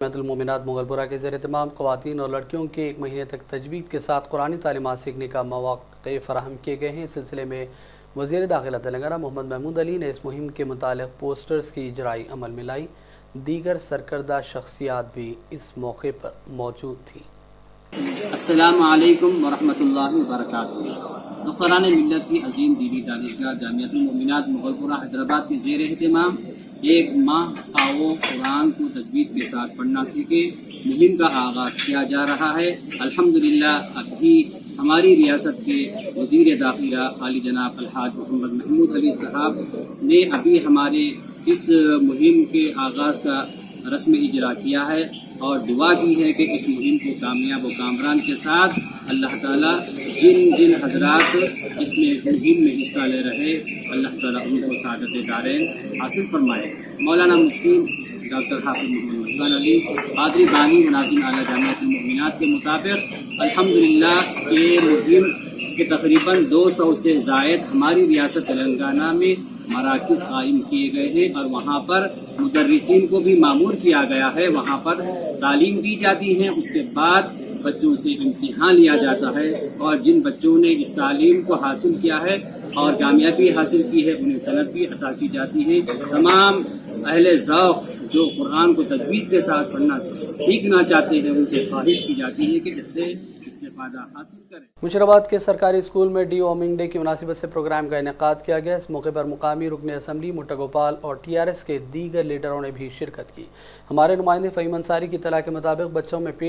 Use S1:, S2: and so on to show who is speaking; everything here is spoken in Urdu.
S1: جامعۃ المومنات مغلپورہ کے زیر اہتمام خواتین اور لڑکیوں کے 1 مہینے تک تجوید کے ساتھ قرآنی تعلیمات سیکھنے کا مواقع فراہم کیے گئے ہیں۔ اس سلسلے میں وزیر داخلہ تلنگانہ محمد محمود علی نے اس مہم کے متعلق پوسٹرز کی اجرائی عمل میں لائی۔ دیگر سرکردہ شخصیات بھی اس موقع پر موجود تھیں۔
S2: السلام علیکم ورحمۃ اللہ وبرکاتہ۔ دختران ملت کی عظیم دینی دانشگاہ جامعۃ المومنات مغلپورہ حیدرآباد کے زیر اہتمام 1 ماہ آؤ قرآن کو تجوید کے ساتھ پڑھنا سیکھیں مہم کا آغاز کیا جا رہا ہے۔ الحمدللہ ابھی ہماری ریاست کے وزیر داخلہ عالی جناب الحاج محمد محمود علی صاحب نے ابھی ہمارے اس مہم کے آغاز کا رسم اجرا کیا ہے اور دعا کی ہے کہ اس مہم کو کامیاب و کامران کے ساتھ اللہ تعالیٰ جن حضرات اس میں مہم میں حصہ لے رہے اللہ تعالیٰ ان کو سعادت دارین حاصل فرمائے۔ مولانا مفتی ڈاکٹر حافظ محمد مسلمان علی قادری بانی مناظم اعلیٰ جامعۃ المومنات کے مطابق الحمدللہ یہ مہم کے تقریباً 200 سے زائد ہماری ریاست تلنگانہ میں مراکز قائم کیے گئے ہیں اور وہاں پر مدرسین کو بھی مامور کیا گیا ہے، وہاں پر تعلیم دی جاتی ہے، اس کے بعد بچوں سے امتحان لیا جاتا ہے اور جن بچوں نے اس تعلیم کو حاصل کیا ہے اور کامیابی حاصل کی ہے انہیں سند بھی عطا کی جاتی ہے۔ تمام اہل ذوق جو قرآن کو تجوید کے ساتھ پڑھنا سیکھنا چاہتے ہیں ان سے خواہش کی جاتی ہے کہ اس سے استفادہ حاصل کریں۔
S1: مشراباد کے سرکاری اسکول میں ڈی اومنگ ڈے کی مناسبت سے پروگرام کا انعقاد کیا گیا۔ اس موقع پر مقامی رکن اسمبلی مٹا گوپال اور TRS کے دیگر لیڈروں نے بھی شرکت کی۔ ہمارے نمائندے فہیم انصاری کی اطلاع کے مطابق بچوں میں پیٹ